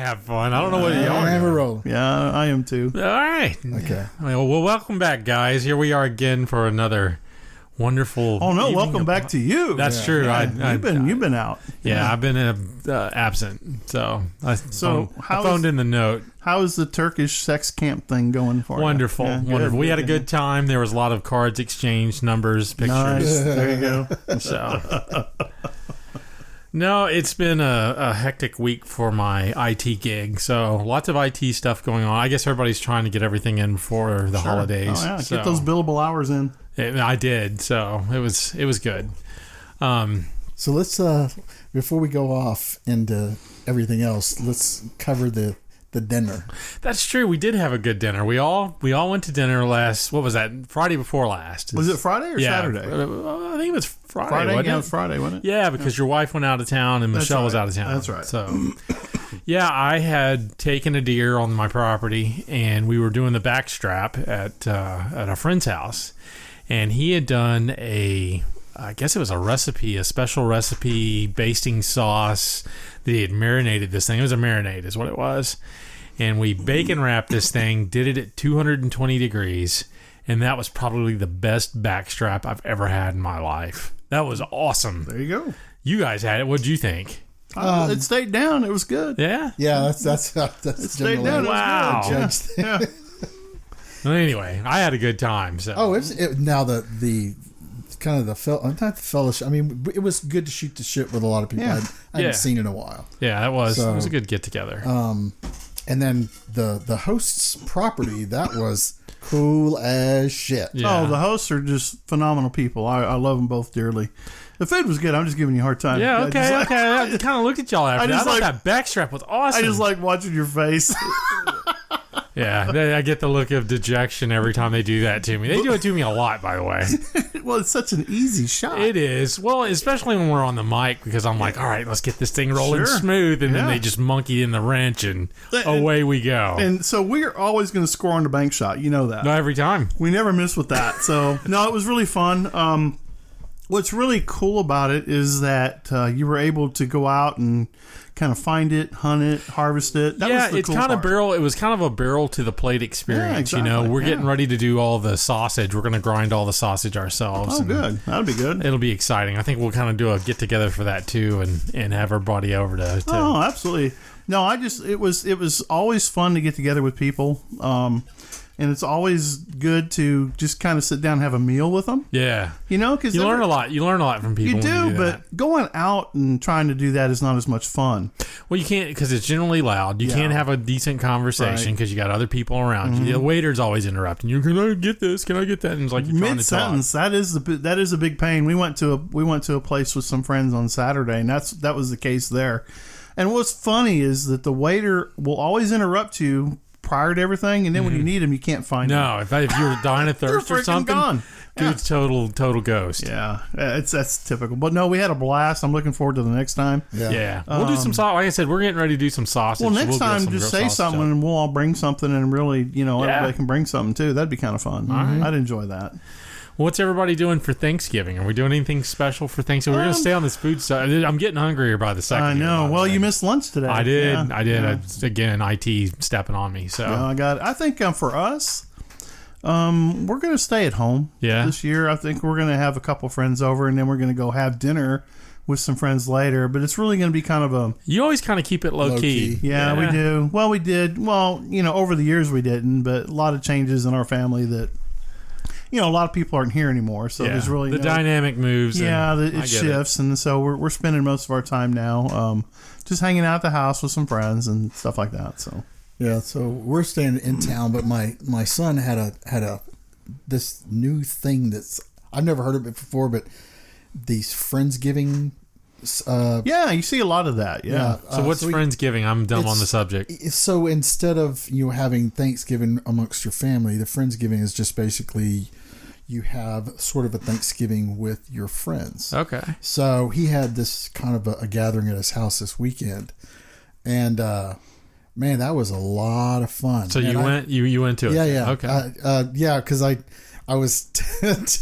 have fun. I don't know what you are. I'm a roll. Yeah, I am too. All right. Okay. Well, welcome back, guys. Here we are again for another wonderful. Oh no, evening welcome of- back to you. That's true. Yeah, you've been out. Yeah, I've been absent. So I phoned in the note. How is the Turkish sex camp thing going for Wonderful, you? Yeah, wonderful. good, We had a good. good time. There was a lot of cards exchanged, numbers, pictures. Nice. There you go. So, no, it's been a hectic week for my IT gig. So lots of IT stuff going on. I guess everybody's trying to get everything in for the holidays. Oh, yeah. So, Get those billable hours in. I did. So it was good. So let's before we go off into everything else, let's cover the dinner. That's true. We did have a good dinner. We all went to dinner what was that? Friday before last. Was it Friday or Saturday? I think it was Friday. Friday, wasn't yeah, it it? was Friday, wasn't it? Yeah, because your wife went out of town and That's Michelle was right. out of town. That's right. So, yeah, I had taken a deer on my property, and we were doing the backstrap at a friend's house, and he had done I guess it was a special recipe basting sauce that he had marinated this thing. It was a marinade is what it was. And we bacon wrapped this thing, did it at 220 degrees, and that was probably the best backstrap I've ever had in my life. That was awesome. There you go. You guys had it. What'd you think? It stayed down. It was good. Yeah? Yeah, that's Stayed down. It was Wow. good. Judge thing. Yeah. Well, anyway, I had a good time. So. Oh, now the kind of not the fellowship. I mean, it was good to shoot the shit with a lot of people Yeah. I hadn't seen in a while. Yeah, it was So- a good get together. And then the host's property, that was cool as shit. Yeah. Oh, the hosts are just phenomenal people. I love them both dearly. The food was good. I'm just giving you a hard time. Yeah, I okay, just like- okay. I kind of looked at y'all after that. I just thought like- that backstrap was awesome. I just like watching your face. Yeah, I get the look of dejection every time they do that to me. They do it to me a lot, by the way. Well, it's such an easy shot. It is. Well, especially when we're on the mic, because I'm like, all right, let's get this thing rolling Sure. smooth. And then Yeah. they just monkey in the wrench and And- away we go. And so we're always going to score on the bank shot. You know that. No, every time. We never miss with that. So, no, it was really fun. What's really cool about it is that you were able to go out and kind of find it, hunt it, harvest it. That Yeah, was the it's cool kind of part. It was kind of a barrel to the plate experience. Yeah, You know, exactly, we're getting yeah. ready to do all the sausage. We're going to grind all the sausage ourselves. Oh, and good. That'll be good. It'll be exciting. I think we'll kind of do a get together for that too, and have everybody over to Oh, absolutely. No, it was always fun to get together with people. And it's always good to just kind of sit down and have a meal with them. yeah. You know, because You learn a lot. You learn a lot from people. You when do, you but that. going out and trying to do that is not as much fun. Well, you can't because it's generally loud. You Yeah. can't have a decent conversation Right. Mm-hmm. because you got other people around you. The waiter's always interrupting you. Can I get this? Can I get that? And it's like you're trying Mid to talk. sentence, that is a big pain. We went to a place with some friends on Saturday, and that was the case there. And what's funny is that the waiter will always interrupt you prior to everything, and then when you need him, you can't find him. No, if you were dying of They're thirst or freaking something, gone. dude's total ghost. Yeah, that's typical. But no, we had a blast. I'm looking forward to the next time. Yeah. We'll do some sausage. Like I said, we're getting ready to do some sausage. Well, next We'll get time, some just grilled say sausage something, up. and we'll all bring something, and really, Yeah. everybody can bring something too. That'd be kind of fun. I'd enjoy that. What's everybody doing for Thanksgiving? Are we doing anything special for Thanksgiving? We're going to stay on this food side. I'm getting hungrier by the second. I here, know. by the Well, way. you missed lunch today. I did. Yeah. I did. Yeah. Again, IT stepping on me. So I think for us, we're going to stay at home Yeah. this year. I think we're going to have a couple friends over, and then we're going to go have dinner with some friends later. But it's really going to be kind of a you always kind of keep it low key. Low-key. yeah, we do. Well, we did. Well, over the years we didn't, but a lot of changes in our family that a lot of people aren't here anymore. So Yeah. there's really the dynamic moves. Yeah, and I it get shifts, and so we're spending most of our time now just hanging out at the house with some friends and stuff like that. So Yeah, so we're staying in town, but my son had a this new thing that's I've never heard of it before, but these Friendsgiving. yeah, you see a lot of that. Yeah. So what's Friendsgiving? I'm dumb on the subject. So instead of having Thanksgiving amongst your family, the Friendsgiving is just basically you have sort of a Thanksgiving with your friends. Okay. So he had this kind of a gathering at his house this weekend, and man, that was a lot of fun. So And you went to it. yeah. Okay. Yeah, because I was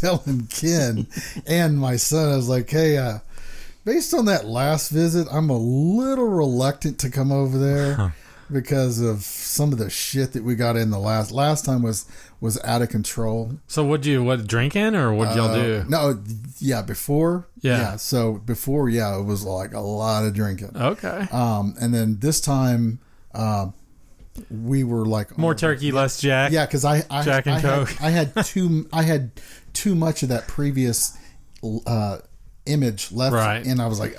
telling Ken and my son, I was like, hey, based on that last visit, I'm a little reluctant to come over there. because of some of the shit that we got in the last time was out of control. So what drinking or what did y'all do? No, yeah, before. Yeah. So before, it was like a lot of drinking. Okay. And then this time, we were like More turkey, less Jack. Yeah, because Jack and Coke. I had too much of that previous image left, Right. and I was like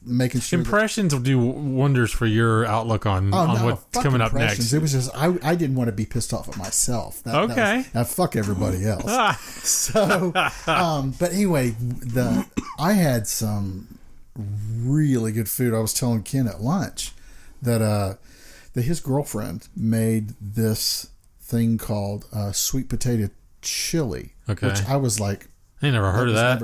making sure Impressions will do wonders for your outlook on what's fuck coming up impressions. next. It was just I didn't want to be pissed off at myself. Okay. Fuck everybody else. Ah. So, but anyway, I had some really good food. I was telling Ken at lunch that his girlfriend made this thing called sweet potato chili. Okay. Which I was like, I ain't never heard of that.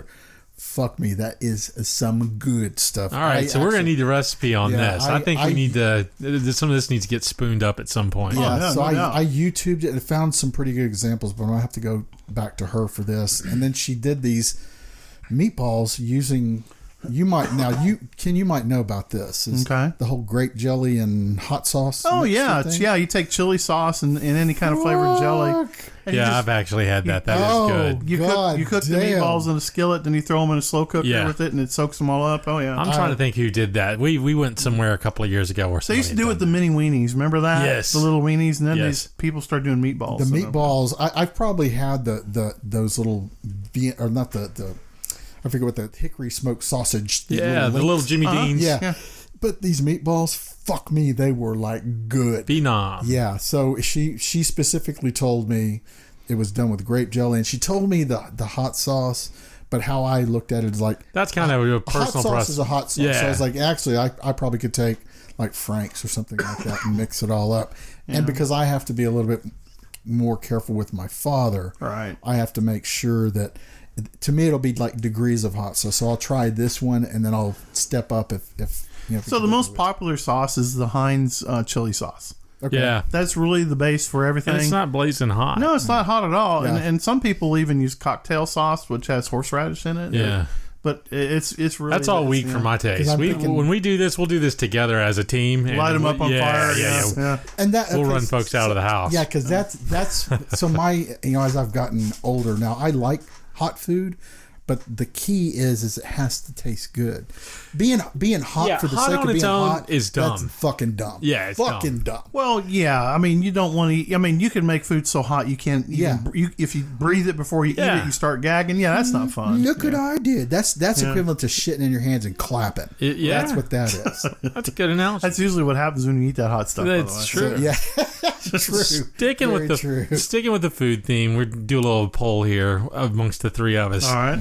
Fuck me, that is some good stuff. All right, so we're going to need the recipe on Yeah, this. I think we need to, some of this needs to get spooned up at some point. Yeah, yeah, so no doubt. I YouTubed it and found some pretty good examples, but I'm going to have to go back to her for this. And then she did these meatballs using, you might know about this. Is Okay. The whole grape jelly and hot sauce. Oh mixture yeah, thing. you take chili sauce and any kind of flavored jelly. Fuck. And you Yeah, just- I've actually had that. That is Oh. good. You God cook the damn. meatballs in a skillet, then you throw them in a slow cooker Yeah. with it, and it soaks them all up. Oh yeah. I'm trying to think who did that. We went somewhere a couple of years ago where They used to do it with the mini weenies. Remember that? Yes. The little weenies, and then Yes. these people started doing meatballs. The So- meatballs. I've probably had those little or not the I forget what the hickory smoked sausage. Yeah, the little links. Jimmy Deans. Yeah. Yeah. But these meatballs, fuck me, they were like good. Phenom. Yeah, so she specifically told me it was done with grape jelly, and she told me the hot sauce. But how I looked at it is like That's kind of a hot personal sauce preference. is a hot sauce. Yeah. So I was like, actually, I probably could take like Frank's or something like that and mix it all up. And because I have to be a little bit more careful with my father, Right. I have to make sure that. To me, it'll be like degrees of hot sauce. So I'll try this one, and then I'll step up if you know. So the most popular sauce is the Heinz chili sauce. Okay. Yeah. That's really the base for everything. And it's not blazing hot. No, it's not hot at all. Yeah. And some people even use cocktail sauce, which has horseradish in it. Yeah. But it's really That's all weak yeah. for my taste. I'm thinking- When we do this, we'll do this together as a team. and Light them up on yeah, fire. Yeah. And that We'll okay, run folks out of the house. Yeah, because that's so my as I've gotten older now, I like hot food, but the key is it has to taste good. Being hot Yeah, for the hot sake on of its being own hot is That's dumb. fucking dumb. Yeah, it's fucking dumb. Well, yeah. I mean, you don't want to eat. I mean, you can make food so hot you can't. If you breathe it before you eat Yeah. it, you start gagging. Yeah, that's not fun. Look what I did. That's equivalent to shitting in your hands and clapping. Yeah. That's what that is. That's a good analogy. That's usually what happens when you eat that hot stuff. by the That's way. true. Yeah, true. Sticking Very with true. the food theme, we're do a little poll here amongst the three of us. All right.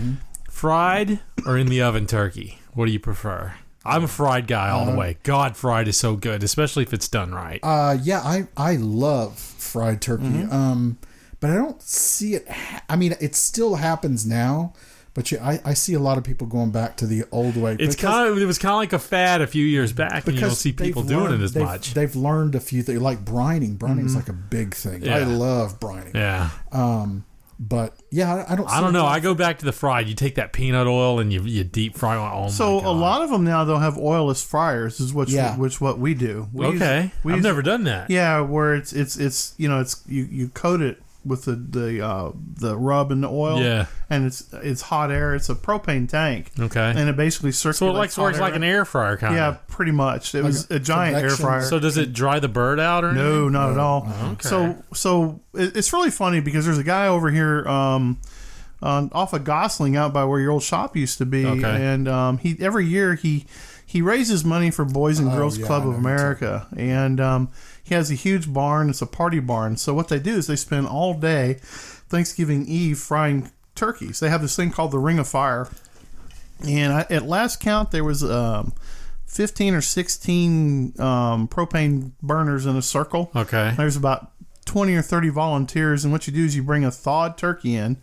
Fried or in the oven turkey? What do you prefer? I'm a fried guy all the way. God, fried is so good, especially if it's done right. Yeah, I love fried turkey. But I don't see it. I mean, it still happens now, but I see a lot of people going back to the old way. It was kind of like a fad a few years back, and you don't see people they've doing learned- it as they've- much. They've learned a few things, like brining. Brining is like a big thing. Yeah. I love brining. Yeah. But yeah, I don't. I don't know. I go back to the fried. You take that peanut oil and you deep fry it. Oh So my God. a lot of them now they'll have oilless fryers. Is what what we do. We Okay, we I've never done that. Yeah, where it's you coat it with the rub and the oil. Yeah. and it's hot air. It's a propane tank. Okay. and it basically circulates. So it works hot like an air fryer kind Yeah, of. pretty much. It was a giant air convection. fryer. So does it dry the bird out or No, anything? not at all. Okay. So it's really funny because there's a guy over here off of Gosling out by where your old shop used to be, Okay. and he every year he raises money for Boys and Girls yeah, Club I of know America, and he has a huge barn. It's a party barn. So what they do is they spend all day Thanksgiving Eve frying turkeys. They have this thing called the Ring of Fire, and at last count there was 15 or 16 propane burners in a circle. Okay. There's about 20 or 30 volunteers, and what you do is you bring a thawed turkey in,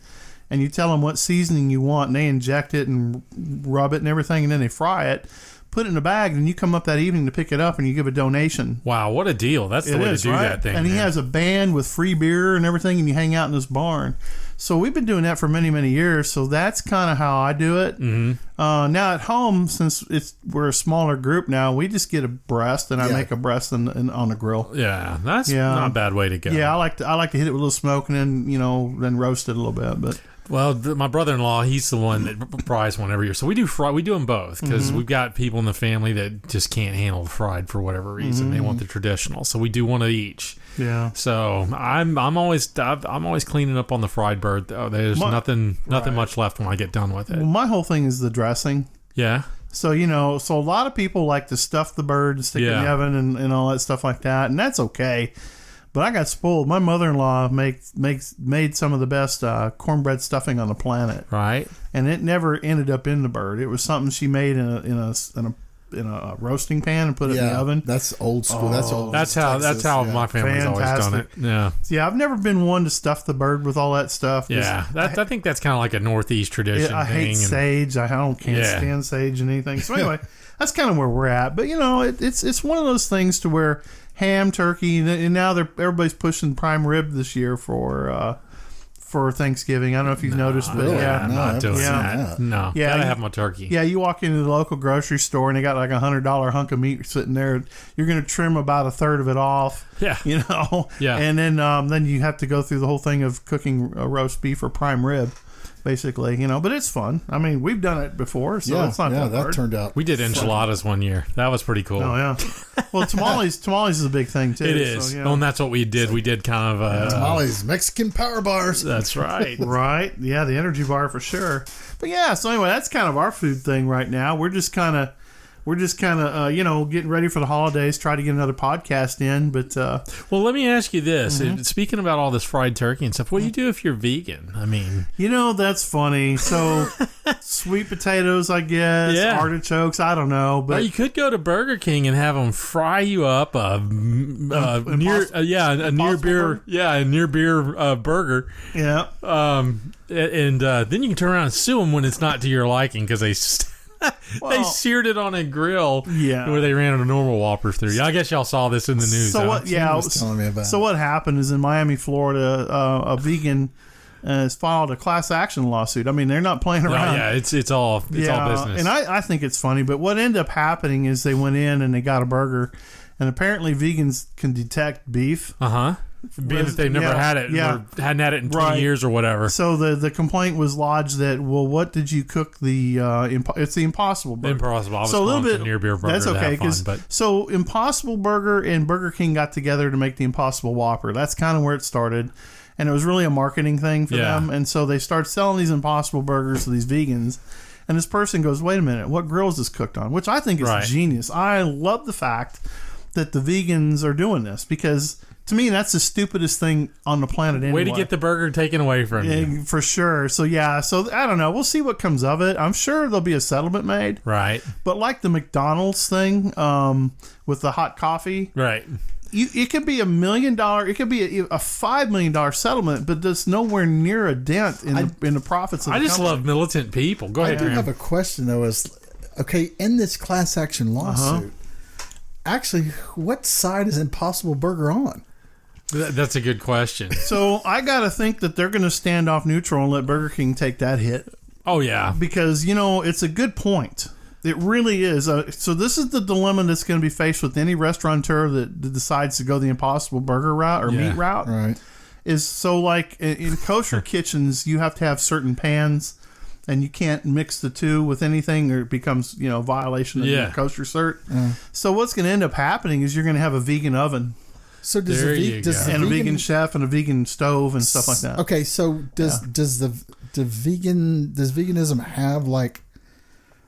and you tell them what seasoning you want, and they inject it and rub it and everything, and then they fry it, put it in a bag, and you come up that evening to pick it up, and you give a donation. Wow, what a deal! That's the way to do right? that thing. And he man. has a band with free beer and everything, and you hang out in this barn. So we've been doing that for many, many years. So that's kind of how I do it. Now at home, since we're a smaller group now, we just get a breast, and I make a breast on the grill. Yeah, that's not a bad way to go. Yeah, I like to hit it with a little smoke and then then roast it a little bit. But well, my brother-in-law, he's the one that fries one every year. So we do them both because we've got people in the family that just can't handle the fried for whatever reason. They want the traditional, so we do one of each. Yeah. So I'm always cleaning up on the fried bird. Though. There's nothing much left when I get done with it. Well, my whole thing is the dressing. Yeah. So so a lot of people like to stuff the bird and stick it in the oven and all that stuff like that, and that's okay. But I got spoiled. My mother-in-law made some of the best cornbread stuffing on the planet. Right. And it never ended up in the bird. It was something she made in a roasting pan and put it in the oven. That's old school. That's how my family's always done it. Yeah. Yeah, I've never been one to stuff the bird with all that stuff. Yeah, I think that's kind of like a Northeast tradition. I hate sage. I can't stand sage and anything. So anyway, that's kind of where we're at. But it's one of those things to where ham, turkey, and now everybody's pushing prime rib this year for Thanksgiving. I don't know if you've noticed, but I'm not doing that. No, gotta have my turkey. Yeah, you walk into the local grocery store and they got like $100 hunk of meat sitting there. You're going to trim about a third of it off. Yeah, Yeah, and then you have to go through the whole thing of cooking a roast beef or prime rib. Basically, but it's fun. I mean, we've done it before, so it's not that hard. Turned out. We did enchiladas one year. That was pretty cool. Oh yeah. Well, tamales is a big thing too. It is. So, and that's what we did. We did kind of tamales, Mexican power bars. That's right. Right. Yeah, the energy bar for sure. But yeah, so anyway, that's kind of our food thing right now. We're just kind of getting ready for the holidays, try to get another podcast in. But well, let me ask you this: speaking about all this fried turkey and stuff, what do you do if you're vegan? I mean, that's funny. So sweet potatoes, I guess, artichokes. I don't know, but you could go to Burger King and have them fry you up a near beer burger. Yeah. And then you can turn around and sue them when it's not to your liking because they seared it on a grill where they ran a normal Whopper through. I guess y'all saw this in the news. So what? Yeah, was telling me about. So what happened is in Miami, Florida, a vegan has filed a class action lawsuit. I mean, they're not playing around. Yeah, it's all business. And I think it's funny. But what ended up happening is they went in and they got a burger, and apparently vegans can detect beef. Being that they've never had it or hadn't had it in 20 years or whatever. So the complaint was lodged that, well, what did you cook it's the Impossible Burger. Impossible. I was so a little bit near beer burger. That's okay. So Impossible Burger and Burger King got together to make the Impossible Whopper. That's kind of where it started. And it was really a marketing thing for them. And so they started selling these Impossible Burgers to these vegans. And this person goes, wait a minute, what grill is this cooked on? Which I think is genius. I love the fact that the vegans are doing this because to me, that's the stupidest thing on the planet anyway. Way to get the burger taken away from you. For sure. So, so I don't know. We'll see what comes of it. I'm sure there'll be a settlement made. Right. But like the McDonald's thing with the hot coffee. Right. It could be $1 million. It could be a $5 million settlement, but there's nowhere near a dent in the profits of the company. love militant people. Go ahead, I do have a question, though. In this class action lawsuit, actually, what side is Impossible Burger on? That's a good question. So I got to think that they're going to stand off neutral and let Burger King take that hit. Oh, yeah. Because, it's a good point. It really is. So this is the dilemma that's going to be faced with any restaurateur that decides to go the Impossible Burger route or meat route. Right. Is so like in kosher kitchens, you have to have certain pans and you can't mix the two with anything or it becomes, a violation of your kosher cert. So what's going to end up happening is you're going to have a vegan oven. So does a vegan chef and a vegan stove and stuff like that. Okay, so does veganism have like?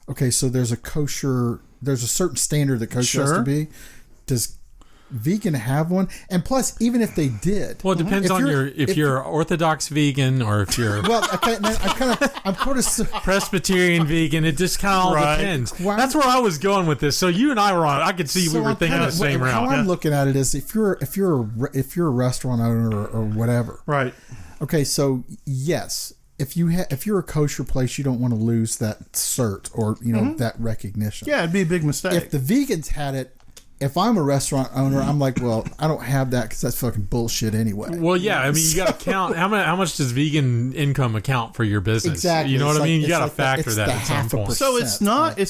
Okay, so there's a certain standard that kosher has to be. Does vegan have one? And plus, even if they did, well, it depends on if you're Orthodox vegan or if you're I'm kind of Presbyterian vegan. It just kind of all depends. Well, that's where I was going with this. So you and I were on. I could see we were thinking the same route. How I'm looking at it is if you're a restaurant owner or whatever, right? Okay, so yes. If you're a kosher place, you don't want to lose that cert or that recognition. Yeah, it'd be a big mistake. If the vegans had it, if I'm a restaurant owner, I'm like, well, I don't have that because that's fucking bullshit anyway. Well, yeah, I mean, you got to count how much does vegan income account for your business? Exactly. You know what I mean? You got to it's factor that at some point. So it's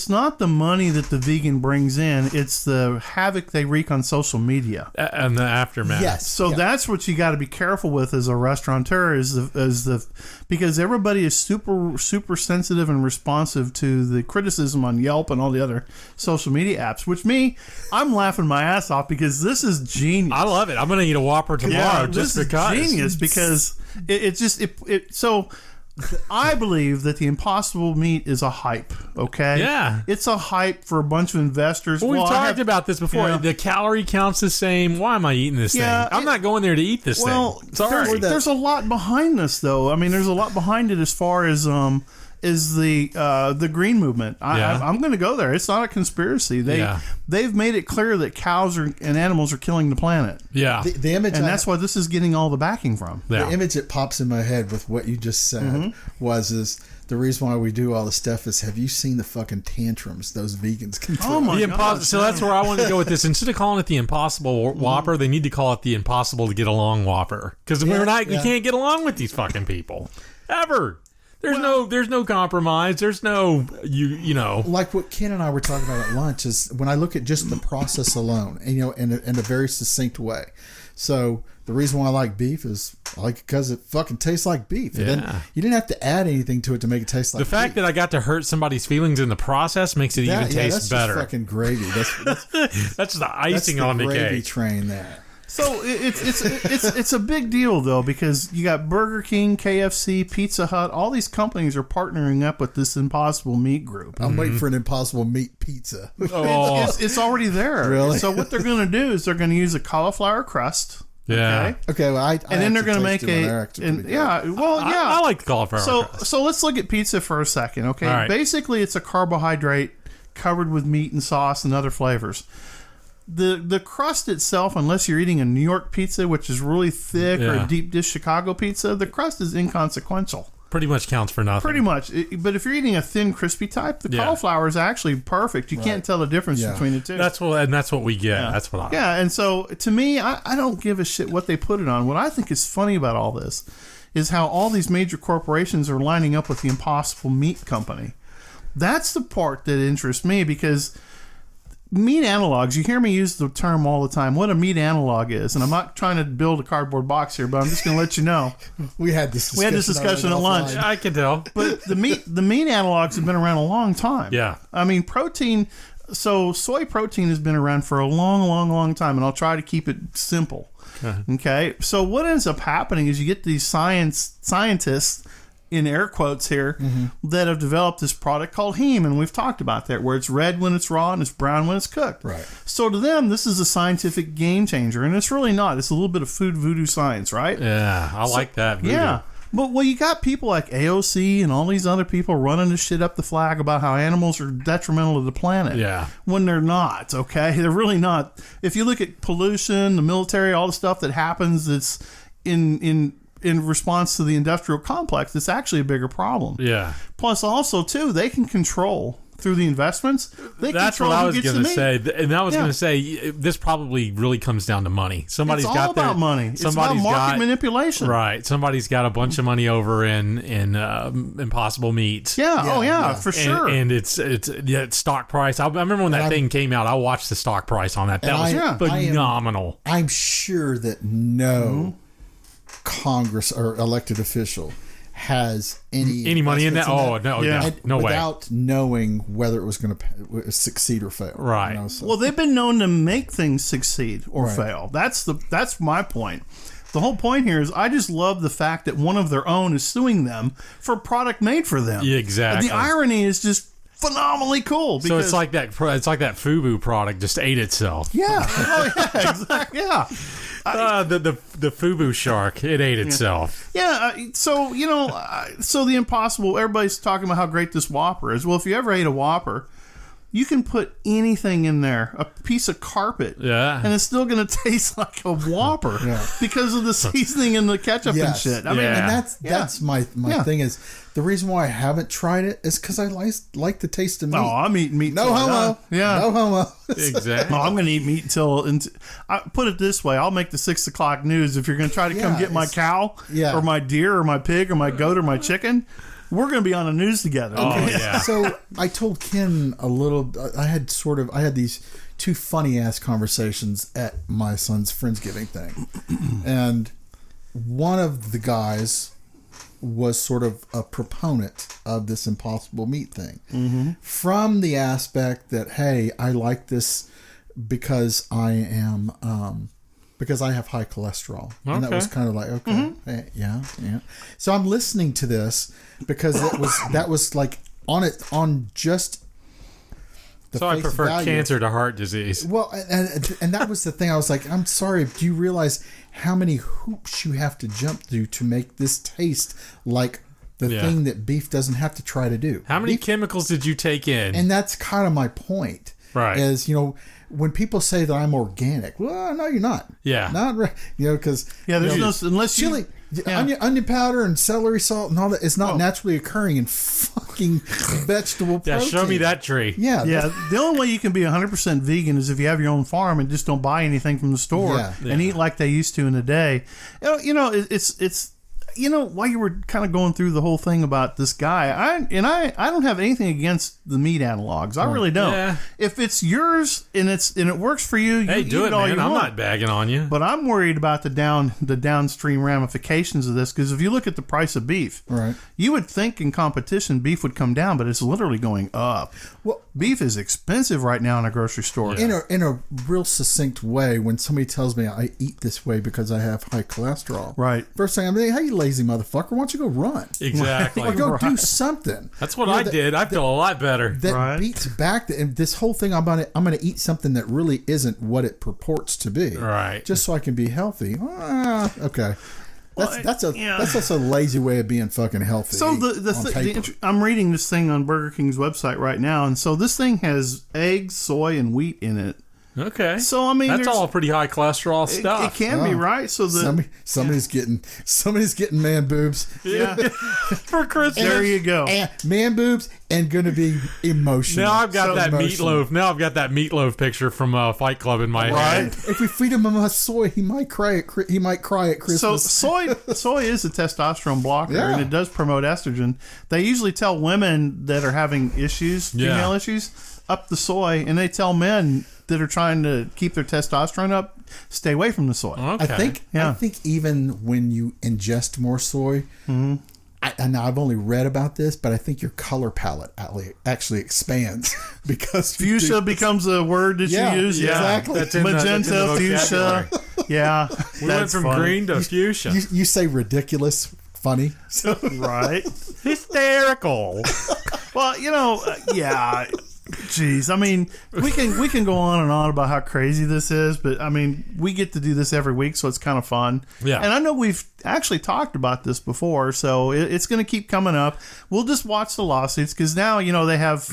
not the money that the vegan brings in; it's the havoc they wreak on social media And the aftermath. Yes. So that's what you got to be careful with as a restaurateur because everybody is super sensitive and responsive to the criticism on Yelp and all the other social media apps. Which I'm laughing my ass off because this is genius. I love it. I'm going to eat a Whopper tomorrow just this because. is genius because so. I believe that the Impossible Meat is a hype. Okay, Yeah. it's a hype for a bunch of investors. Well, we've I talked have- about this before. Yeah. The calorie count's the same. Why am I eating this Yeah, thing? I'm not going there to eat this Well, thing. Sorry. there's a lot behind this, though. I mean, there's a lot behind it as far as the green movement. I'm going to go there. It's not a conspiracy. They've made it clear that cows and animals are killing the planet. Yeah. The image, And that's why this is getting all the backing from. Yeah. the image that pops in my head with what you just said is the reason why we do all the stuff is, have you seen the fucking tantrums those vegans can throw? Oh my The God. impossible. So that's where I wanted to go with this. Instead of calling it the Impossible Whopper, they need to call it the Impossible to Get Along Whopper. Because we can't get along with these fucking people ever. There's no compromise. There's no you know. Like what Ken and I were talking about at lunch is when I look at just the process alone, and in a very succinct way. So the reason why I like beef is I like it because it fucking tastes like beef. Yeah. You didn't have to add anything to it to make it taste like The fact beef. that I got to hurt somebody's feelings in the process makes it even taste that's better. Just fucking gravy. That's the icing that's on the gravy cake. train there. So it's a big deal though because you got Burger King, KFC, Pizza Hut. All these companies are partnering up with this Impossible Meat group. I'm waiting for an Impossible Meat pizza. Oh, It's already there. Really? So what they're going to do is they're going to use a cauliflower crust. yeah. Okay, well, I And then they're actually going to make tasted one. They're actually pretty good. I like the cauliflower crust. So let's look at pizza for a second, okay? All right. Basically, it's a carbohydrate covered with meat and sauce and other flavors. The crust itself, unless you're eating a New York pizza, which is really thick, or Yeah. a deep dish Chicago pizza, the crust is inconsequential. Pretty much counts for nothing. Pretty much. But if you're eating a thin, crispy type, the Yeah. cauliflower is actually perfect. You can't tell the difference Yeah. between the two. That's what we get. That's what I. Yeah, and so to me, I don't give a shit what they put it on. What I think is funny about all this is how all these major corporations are lining up with the Impossible Meat Company. That's the part that interests me because meat analogs, you hear me use the term all the time, what a meat analog is. And I'm not trying to build a cardboard box here, but I'm just going to let you know. We had this discussion at lunch. offline. I can tell. But the meat analogs have been around a long time. Yeah. I mean, protein. So soy protein has been around for a long time, and I'll try to keep it simple. Okay. So what ends up happening is you get these scientists, in air quotes here, that have developed this product called heme, and we've talked about that, where it's red when it's raw and it's brown when it's cooked. Right. So to them, this is a scientific game changer, and it's really not. It's a little bit of food voodoo science, right? Yeah, I like that. Voodoo. Yeah. But you got people like AOC and all these other people running this shit up the flag about how animals are detrimental to the planet. Yeah. When they're not, okay? They're really not. If you look at pollution, the military, all the stuff that happens that's in response to the industrial complex, it's actually a bigger problem. Yeah. Plus also, too, they can control through the investments. That's what I was going to say. And I was going to say, this probably really comes down to money. Somebody's It's got all about money. It's about market manipulation. Right. Somebody's got a bunch of money over in Impossible Meats. Yeah. For sure. And it's stock price. I remember when that thing came out, I watched the stock price on that. That was phenomenal. I'm sure that no Congress or elected official has any money in that? investments Oh, no, Yeah. no way. without knowing whether it was going to succeed or fail. Right. You know, so. Well, they've been known to make things succeed or Right. fail. That's my point. The whole point here is I just love the fact that one of their own is suing them for a product made for them. Yeah, exactly. The irony is just phenomenally cool. So it's like that FUBU product just ate itself. yeah, exactly. Yeah. The FUBU shark, it ate itself. Yeah, so so the Impossible. Everybody's talking about how great this Whopper is. Well, if you ever ate a Whopper, You can put anything in there, a piece of carpet, Yeah. and it's still going to taste like a Whopper Yeah. because of the seasoning and the ketchup and Yes. shit. I mean, Yeah. And that's my Yeah. thing is the reason why I haven't tried it is because I like the taste of meat. oh, I'm eating meat. no till I homo. die. Yeah. No homo. Exactly. Oh, I'm going to eat meat until I put it this way. I'll make the 6 o'clock news. If you're going to try to come Yeah, get my it's- cow yeah. or my deer or my pig or my goat or my chicken, we're going to be on the news together. Oh, yeah. So I told Ken I had these two funny ass conversations at my son's Friendsgiving thing. And one of the guys was sort of a proponent of this Impossible Meat thing from the aspect that, hey, I like this because I am, because I have high cholesterol. And that Okay. was kind of like, okay, yeah. So I'm listening to this because that was like on just the So I face prefer value. cancer to heart disease. Well, and that was the thing. I was like, I'm sorry. Do you realize how many hoops you have to jump through to make this taste like the Yeah. thing that beef doesn't have to try to do? How many chemicals did you take in? And that's kind of my point. Right. Is, when people say that I'm organic, well, no, you're not. Yeah. Not right. Because Yeah, there's no, unless you. chili, Yeah. onion powder, and celery salt, and all that is not naturally occurring in fucking vegetable Yeah, protein. show me that tree. Yeah, Yeah, the only way you can be 100% vegan is if you have your own farm and just don't buy anything from the store Yeah. and eat like they used to in the day. It's while you were kind of going through the whole thing about this guy, I don't have anything against the meat analogs. I really don't. Yeah. If it's yours and it works for you, Hey, you do eat it, all man. you I'm want. not bagging on you. But I'm worried about the downstream ramifications of this, because if you look at the price of beef, Right. you would think in competition beef would come down, but it's literally going up. Well, Beef is expensive right now in a grocery store. in a real succinct way, when somebody tells me I eat this way because I have high cholesterol, Right. First thing I'm like, hey, you lazy motherfucker, why don't you go run? Exactly. Or go do Right. something. That's what I did. I feel a lot better. That Right. beats back and this whole thing. I'm gonna eat something that really isn't what it purports to be, Right. Just so I can be healthy. Okay, that's yeah. just a lazy way of being fucking healthy. So on paper. I'm reading this thing on Burger King's website right now, and so this thing has eggs, soy, and wheat in it. Okay. So I mean, that's there's- all pretty high cholesterol It stuff. can be right. So somebody's getting man boobs. yeah, For Christmas. there you go. And man boobs and going to be emotional. Now I've got So that emotional. meatloaf. Now I've got that meatloaf picture from Fight Club in my head. If we feed him enough soy, he might cry at So Christmas. soy is a testosterone blocker, Yeah. and it does promote estrogen. They usually tell women that are having issues, female Yeah. issues, up the soy, and they tell men that are trying to keep their testosterone up, stay away from the soy. Okay. I think even when you ingest more soy, and I've only read about this, but I think your color palette actually expands because you Fuchsia do- becomes a word that Yeah, you use. yeah, exactly. That's in the Magenta, fuchsia. vocabulary. Yeah. We went from green to fuchsia. you say ridiculous, funny. So Right. Hysterical. Well, yeah. Jeez, I mean, we can go on and on about how crazy this is, but I mean, we get to do this every week, so it's kind of fun. Yeah. And I know we've actually talked about this before, so it's going to keep coming up. We'll just watch the lawsuits, because now they have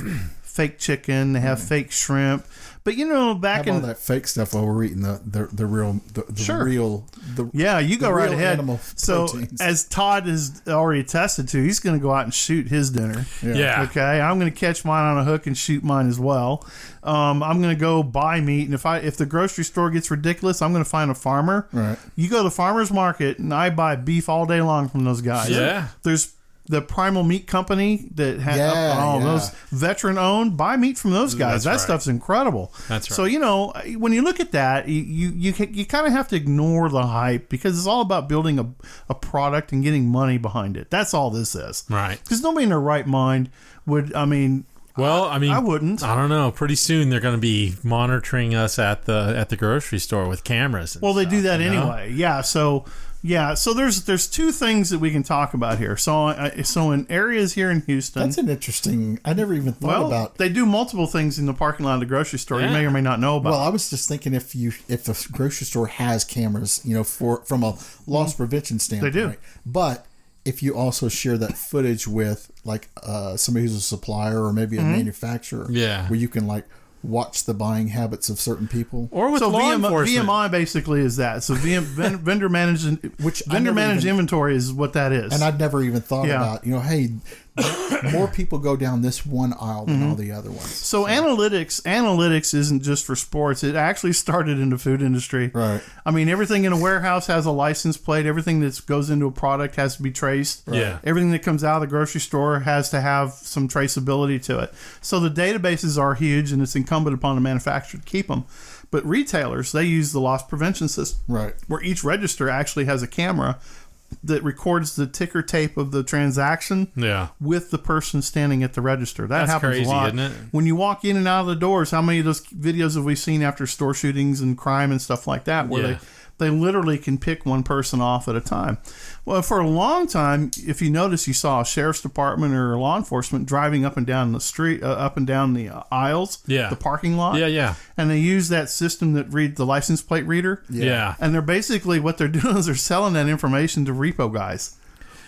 fake chicken, they have fake shrimp, but back have all in that fake stuff while we're eating the real Sure. real yeah, you go the right real ahead. animal So proteins. as Todd has already attested to, he's going to go out and shoot his dinner. Yeah. Okay, I'm going to catch mine on a hook and shoot mine as well. I'm going to go buy meat, and if the grocery store gets ridiculous, I'm going to find a farmer. Right. You go to the farmer's market, and I buy beef all day long from those guys. Yeah. There's the Primal Meat Company that has Yeah, yeah. those veteran owned. Buy meat from those guys. That's That right. stuff's incredible. That's right. So when you look at that, you kind of have to ignore the hype, because it's all about building a product and getting money behind it. That's all this is. Right. Because nobody in their right mind would. I mean, Well, I mean, I wouldn't. I don't know. Pretty soon they're going to be monitoring us at the grocery store with cameras. And Well, they do stuff, that anyway. Yeah. So there's two things that we can talk about here. So in areas here in Houston, That's an interesting. I never even thought about. they do multiple things in the parking lot of the grocery store. You Yeah. may or may not know about. Well, I was just thinking if the grocery store has cameras, from a loss prevention standpoint, do. But if you also share that footage with like somebody who's a supplier or maybe a manufacturer, Yeah. where you can like watch the buying habits of certain people. Or with So law enforcement. VMI basically is that. So vendor managed inventory is what that is. And I'd never even thought Yeah. about, hey, more people go down this one aisle than all the other ones. So analytics isn't just for sports. It actually started in the food industry. Right. I mean, everything in a warehouse has a license plate. Everything that goes into a product has to be traced. Yeah. Everything that comes out of the grocery store has to have some traceability to it. So the databases are huge, and it's incumbent upon the manufacturer to keep them. But retailers, they use the loss prevention system, Right. where each register actually has a camera that records the ticker tape of the transaction Yeah. with the person standing at the register. That That's happens crazy, a lot. isn't it? When you walk in and out of the doors, how many of those videos have we seen after store shootings and crime and stuff like that, where Yeah. they literally can pick one person off at a time? Well, for a long time, if you notice, you saw a sheriff's department or law enforcement driving up and down the street, up and down the aisles, Yeah. the parking lot. Yeah, yeah. And they use that system that reads the license plate reader. Yeah. And they're basically, what they're doing is they're selling that information to repo guys.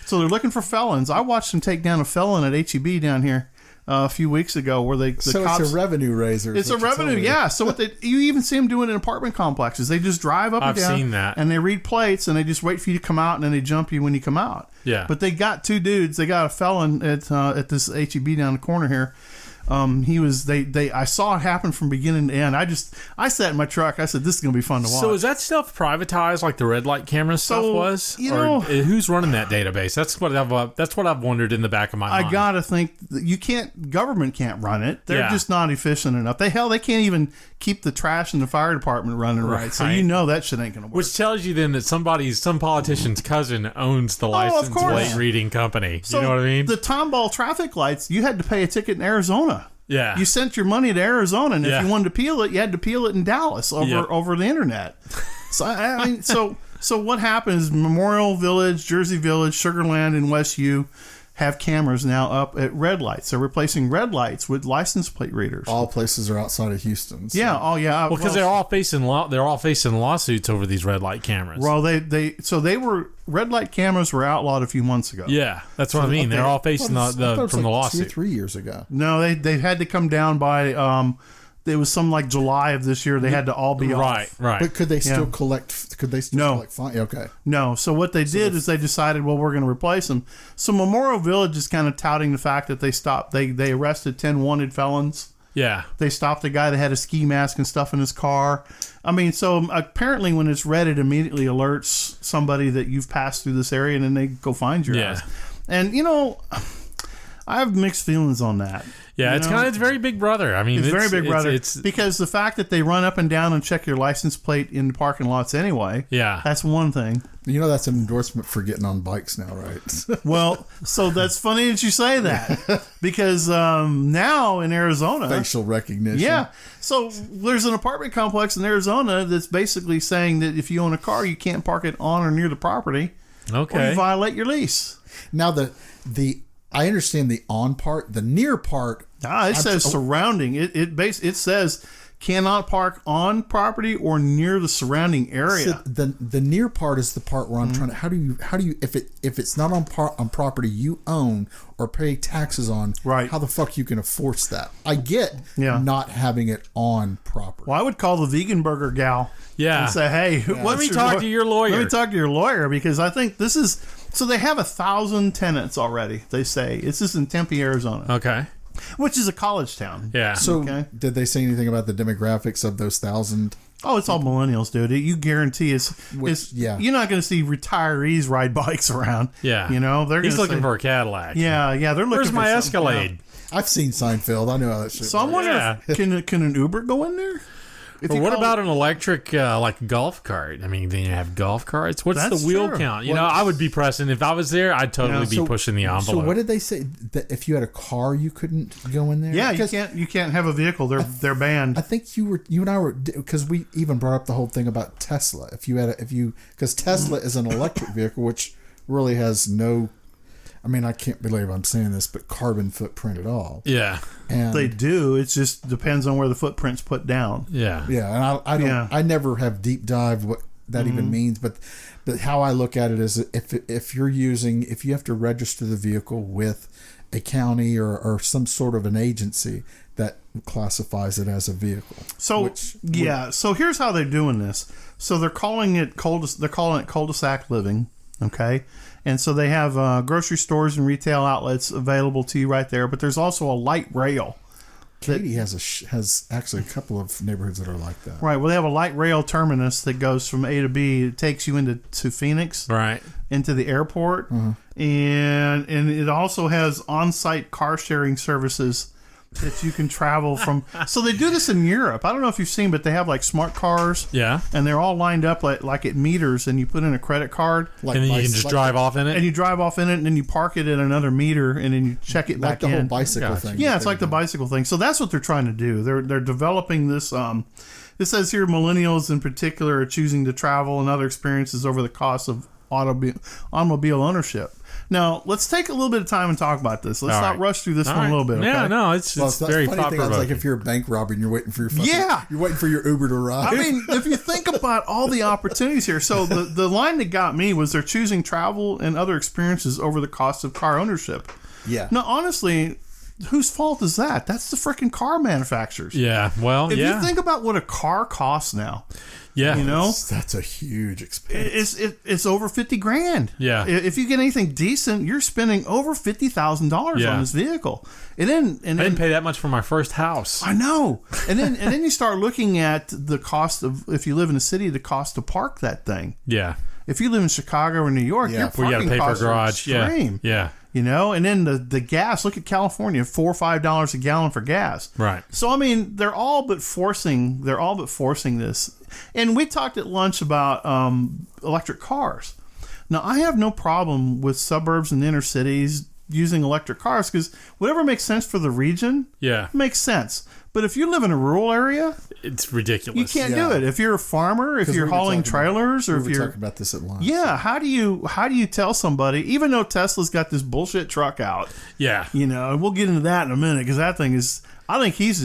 So they're looking for felons. I watched them take down a felon at HEB down here a few weeks ago, where the So cops. it's a revenue raiser. It's a revenue, yeah. So what you even see them doing in apartment complexes. They just drive up I've and down, seen that. and they read plates, and they just wait for you to come out, and then they jump you when you come out. Yeah. But they got two dudes. They got a felon at this HEB down the corner here. I saw it happen from beginning to end. I sat in my truck. I said, "This is gonna be fun to watch." So is that stuff privatized like the red light camera stuff was? you Or know- who's running that database? That's what I've wondered in the back of my mind. I gotta think that government can't run it. They're Yeah. just not efficient enough. They can't even keep the trash in the fire department running right. So Right. that shit ain't gonna work. Which tells you then that some politician's cousin owns the license course. plate reading company. So You know what I mean? The Tomball traffic lights, you had to pay a ticket in Arizona. Yeah. You sent your money to Arizona, and Yeah. if you wanted to peel it, you had to peel it in Dallas Yep. over the internet. So I mean, so what happens? Memorial Village, Jersey Village, Sugarland, and West U have cameras now up at red lights. They're replacing red lights with license plate readers. All places are outside of Houston. So. Yeah. Oh, yeah. Well, because they're all facing lawsuits over these red light cameras. Well, red light cameras were outlawed a few months ago. Yeah, that's what I mean. They're all facing I thought it was from the like 2 or lawsuit. 3 years ago. No, they had to come down by. It was some like July of this year. They had to all be Right, off. right. But could they still Yeah. collect? Could they still No. collect fine? Okay. No. So what they did is they decided, well, we're going to replace them. So Memorial Village is kind of touting the fact that they stopped. They arrested 10 wanted felons. Yeah. They stopped a guy that had a ski mask and stuff in his car. I mean, so apparently when it's read, it immediately alerts somebody that you've passed through this area, and then they go find your Yeah. ass. And I have mixed feelings on that. Yeah, You know? it's very Big Brother. I mean, It's very Big Brother. It's because the fact that they run up and down and check your license plate in the parking lots anyway. Yeah. That's one thing. That's an endorsement for getting on bikes now, right? Well, so that's funny that you say that because now in Arizona, Facial recognition. yeah. So there's an apartment complex in Arizona that's basically saying that if you own a car, you can't park it on or near the property, or okay. you violate your lease. Now I understand the on part, the near part. It says surrounding. It says cannot park on property or near the surrounding area. So the near part is the part where I'm trying to. How do you if it's not on property you own or pay taxes on? Right. How the fuck you can enforce that? I get not having it on property. Well, I would call the vegan burger gal. Yeah. And say, hey, Let me talk to your lawyer. Let me talk to your lawyer because I think this is. So they have 1,000 tenants already. They say this is in Tempe, Arizona, Okay. which is a college town. Yeah. So Okay. did they say anything about the demographics of those 1,000? Oh, it's all millennials, dude. You guarantee yeah. You're not going to see retirees ride bikes around. Yeah. They're He's gonna looking say, for a Cadillac. Yeah, they're looking. Where's for my something. Escalade? I've seen Seinfeld. I know how that shit. So I'm works. wondering, if, can an Uber go in there? If Or you what call- about an electric golf cart? I mean, do you have golf carts? What's That's the wheel true. count? I would be pressing. If I was there, I'd totally be So- pushing the envelope. So what did they say? That if you had a car, you couldn't go in there? Yeah, you Because can't have a vehicle. They're banned. I think you and I were, because we even brought up the whole thing about Tesla. Because Tesla is an electric vehicle, which really has no, I mean, I can't believe I'm saying this, but carbon footprint at all. Yeah. And They do. It just depends on where the footprint's put down. Yeah. yeah, and I don't, Yeah. I never have deep dived what that even means. But how I look at it is if you have to register the vehicle with a county or some sort of an agency that classifies it as a vehicle. So so here's how they're doing this. So they're calling it cul-de-sac living, okay? And so they have grocery stores and retail outlets available to you right there, but there's also a light rail. Katy has actually a couple of neighborhoods that are like that. Right. Well, they have a light rail terminus that goes from A to B. It takes you to Phoenix, Right. into the airport, and it also has on-site car sharing services that you can travel from. So they do this in Europe. I don't know if you've seen, but they have like smart cars. Yeah. And they're all lined up like at meters, and you put in a credit card, Like And then you can bicy- just like- drive off in it. and you drive off in it, and then you park it at another meter, and then you check it like back the in. whole bicycle Gotcha. thing. Yeah, it's like the bicycle thing. So that's what they're trying to do. They're developing this. It says here millennials in particular are choosing to travel and other experiences over the cost of automobile ownership. Now, let's take a little bit of time and talk about this. Let's All not right. rush through this All one right. a little bit. Okay? Yeah, no, it's Well, that's very the funny thing. thought It's like provoking. if you're a bank robber and you're waiting for your you're waiting for your Uber to arrive. I mean, if you think about all the opportunities here, so the line that got me was they're choosing travel and other experiences over the cost of car ownership. yeah. Now, honestly, whose fault is that? That's the freaking car manufacturers. Yeah, well, If yeah. you think about what a car costs now, yeah. you know, That's a huge expense. it's over $50,000. Yeah. If you get anything decent, you're spending over $50,000 Yeah. on this vehicle. And I then didn't pay that much for my first house. I know. And then you start looking at the cost of, if you live in a city, the cost to park that thing. Yeah. If you live in Chicago or New York, Yeah. your Where you got to parking pay for a costs are garage. Yeah. extreme. Yeah. You know, and then the gas. Look at California, $4 or $5 a gallon for gas. Right. So I mean, they're all but forcing this. And we talked at lunch about electric cars. Now, I have no problem with suburbs and inner cities using electric cars because whatever makes sense for the region Yeah. makes sense. But if you live in a rural area, It's ridiculous. you can't Yeah. do it. If you're a farmer, if 'Cause you're we were hauling talking about- trailers, or we if were you're talking about this at lunch. yeah, how do you tell somebody? Even though Tesla's got this bullshit truck out, Yeah. you know, and we'll get into that in a minute because that thing is. I think he's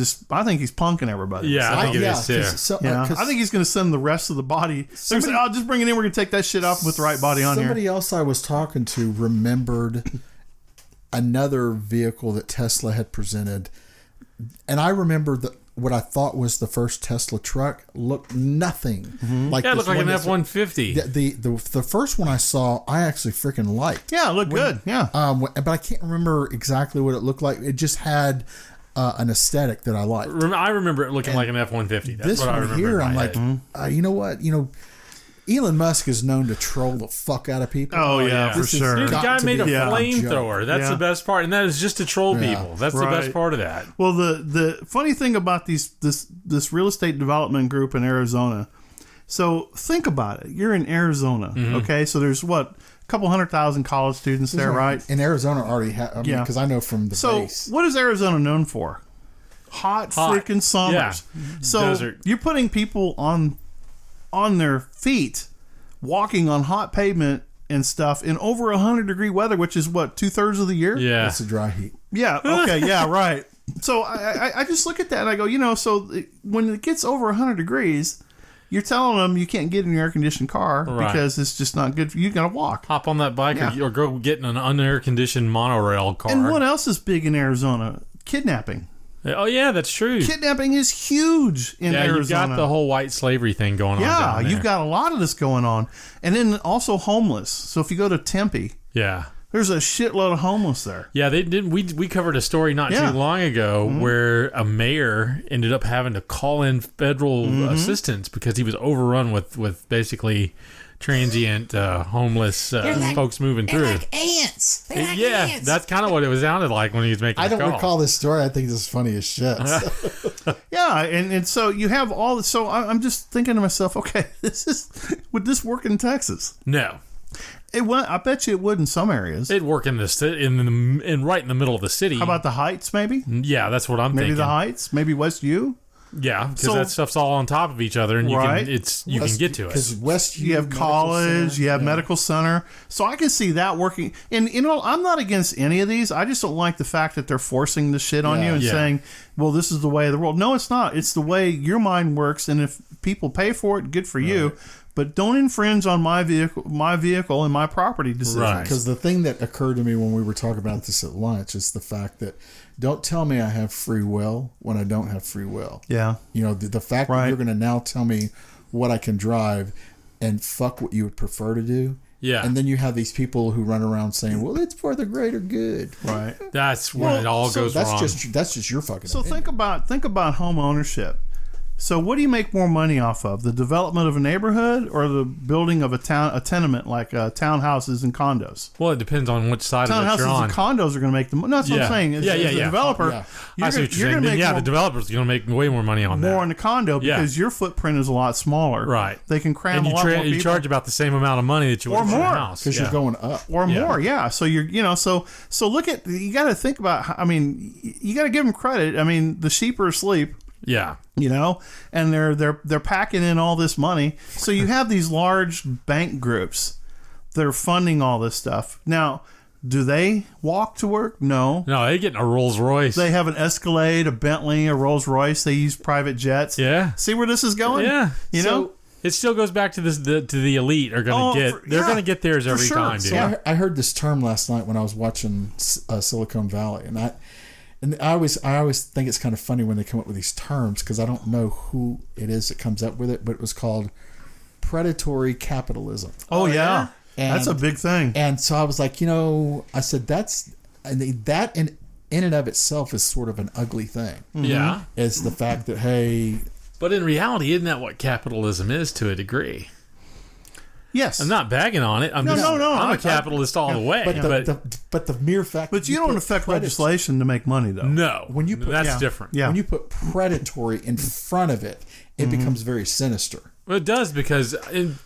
punking everybody. Yeah, I think it is too. 'cause so- Yeah, 'cause I think he's going to send the rest of the body. They're Somebody- saying, "Oh, just bring it in. We're going to take that shit off with the right body on somebody here." else I was talking to remembered another vehicle that Tesla had presented, and I remember what I thought was the first Tesla truck looked nothing like Yeah, it this looked like one an that's- F-150. The first one I saw, I actually freaking liked. Yeah, it looked good. Yeah, But I can't remember exactly what it looked like. It just had an aesthetic that I liked. I remember it looking like an F-150. That's This what I one remember. here, in I'm my like, head. you know what? Elon Musk is known to troll the fuck out of people. Oh, yeah, yeah. for This has sure. Dude, the got guy to made a be Yeah. flamethrower. That's Yeah. the best part, and that is just to troll Yeah. people. That's the Right. best part of that. Well, the funny thing about this real estate development group in Arizona. So think about it. You're in Arizona, okay? So there's a couple 100,000 college students there, right? In Arizona already Yeah. because I know from the So base. what is Arizona known for? Hot. Freaking summers. Yeah. So Desert. you're putting people on their feet, walking on hot pavement and stuff in over 100-degree weather, which is what 2/3 of the year. Yeah. That's a dry heat. Yeah. Okay. Yeah. Right. So I just look at that and I go, when it gets over 100 degrees, you're telling them you can't get in your air conditioned car Right. because it's just not good for you. You got to walk. Hop on that bike Yeah. or go get in an unair conditioned monorail car. And what else is big in Arizona? Kidnapping. Oh yeah, that's true. Kidnapping is huge in Yeah, Arizona. you've got the whole white slavery thing going on. Yeah, down there. you've got a lot of this going on. And then also homeless. So if you go to Tempe, Yeah. there's a shitload of homeless there. Yeah, they did. We covered a story not Yeah. too long ago where a mayor ended up having to call in federal assistance because he was overrun with basically transient homeless folks moving They're through. like ants. They're like Yeah, ants. that's kind of what it sounded like when he was making I the don't call. recall this story. I think this is funny as shit. Yeah, and so you have all. So I'm just thinking to myself, okay, would this work in Texas? No, It would. I bet you it would in some areas. it'd work in right in the middle of the city. How about the Heights? Maybe. Yeah, that's what I'm Maybe thinking. the Heights. Maybe West U. Yeah, because So- that stuff's all on top of each other, and you Right. can get to it. Because West You have Medical college. Center, You have yeah. medical center. So I can see that working. And I'm not against any of these. I just don't like the fact that they're forcing the shit on Yeah. you and Yeah. saying, "Well, this is the way of the world." No, it's not. It's the way your mind works. And if people pay for it, good for you. but don't infringe on my vehicle and my property decisions. Right. Because the thing that occurred to me when we were talking about this at lunch is the fact that don't tell me I have free will when I don't have free will. Yeah. You know, the fact that you're going to now tell me what I can drive and fuck what you would prefer to do. Yeah. And then you have these people who run around saying, well, it's for the greater good. Right. That's when it all goes that's wrong. That's just your fucking So opinion. think about home ownership. So what do you make more money off of? The development of a neighborhood or the building of a tenement like townhouses and condos? Well, it depends on which side of it Townhouses you're on. and condos are going to make the money. No, that's what I'm saying. As a developer, Yeah. I see what you're saying. gonna Then, make the developer's going to make way more money on more that. on the condo because your footprint is a lot smaller. Right. They can cram And a lot more people. you charge about the same amount of money that you would Or for a more, house. Because you're going up. or more, yeah. So so look at, you got to think about, I mean, you got to give them credit. I mean, the sheep are asleep. Yeah. And they're packing in all this money. So you have these large bank groups that are funding all this stuff. Now, do they walk to work? No. No, they get in a Rolls Royce. They have an Escalade, a Bentley, a Rolls Royce. They use private jets. Yeah. See where this is going? Yeah. You know? It still goes back to this. To the elite are going to get. They're going to get theirs every sure. time, dude. So I heard this term last night when I was watching Silicon Valley, and I always think it's kind of funny when they come up with these terms because I don't know who it is that comes up with it, but it was called predatory capitalism. Oh, yeah. And- That's a big thing. And so I was like, I said that in and of itself is sort of an ugly thing. Yeah. It's the fact that, hey, But in reality, isn't that what capitalism is to a degree? Yes. I'm not bagging on it. I'm I'm a capitalist all the way. but the mere fact But that you don't put affect predat- legislation to make money, though. no, When you put- that's yeah. different. Yeah. when you put predatory in front of it, it becomes very sinister. Well, it does because,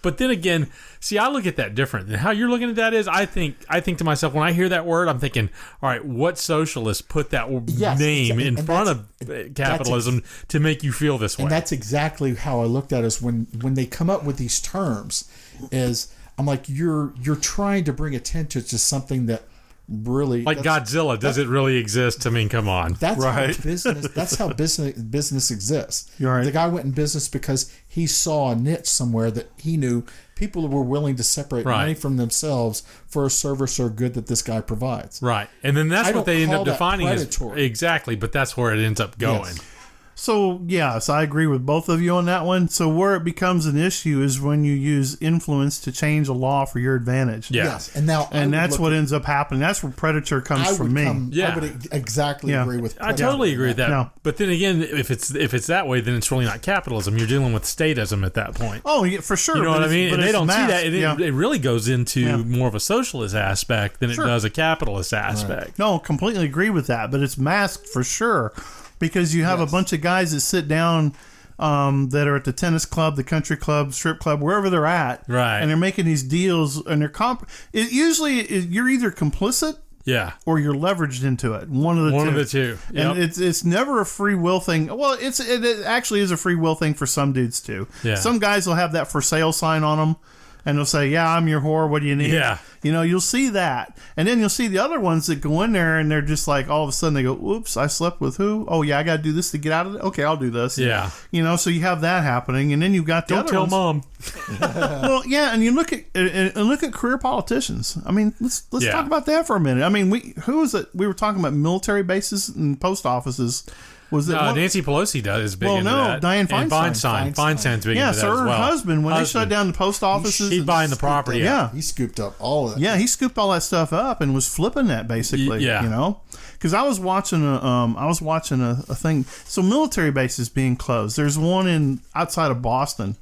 but then again, see, I look at that different. And how you're looking at that is, I think to myself when I hear that word, I'm thinking, all right, what socialist put that Yes, name exactly. in And front that's- of capitalism to make you feel this way? And that's exactly how I looked at it. Is when they come up with these terms, is I'm like, you're trying to bring attention to something that really like Godzilla. Does it really exist? I mean, come on. That's Right. how business. That's how business exists. You're right. The guy went in business because he saw a niche somewhere that he knew people were willing to separate Right. money from themselves for a service or good that this guy provides. Right. And then that's I what don't they end call up that defining as predatory. exactly, but that's where it ends up going. Yes. So, yes, I agree with both of you on that one. So where it becomes an issue is when you use influence to change a law for your advantage. Yeah. Yes, and now And that's what ends up happening. That's where predator comes I from would me. Yeah. I would exactly Yeah. agree with. I totally agree with that. No. But then again, if it's that way, then it's really not capitalism. You're dealing with statism at that point. Oh, yeah, for sure. You know but what I it's- mean? but And they it's don't see masked. that. It really goes into Yeah. more of a socialist aspect than Sure. it does a capitalist aspect. No, completely agree with that. But it's masked for sure because you have a bunch of guys that sit down that are at the tennis club, the country club, strip club, wherever they're at. Right. And they're making these deals and they're you're either complicit Yeah. or you're leveraged into it. One of the two. Yep. And it's never a free will thing. Well, it actually is a free will thing for some dudes too. Yeah. Some guys will have that for sale sign on them, and they'll say, "Yeah, I'm your whore. What do you need?" Yeah. You'll see that, and then you'll see the other ones that go in there and they're just like, all of a sudden they go, "Oops, I slept with who? Oh yeah, I got to do this to get out of it. Okay, I'll do this." Yeah. So you have that happening, and then you've got the Don't other tell ones. mom. Well, yeah, and you look at career politicians. I mean, let's Yeah. talk about that for a minute. I mean, who was it? We were talking about military bases and post offices. Was it Nancy Pelosi is big Well, into no, that. Dianne And Feinstein. Feinstein's big Yeah, into so that as her well. husband, when they shut down the post offices, He's buying the property. Yeah. He scooped up all of that. Yeah, he scooped all that stuff up and was flipping that basically. Yeah. Because I was watching a thing. So military bases being closed. There's one outside of Boston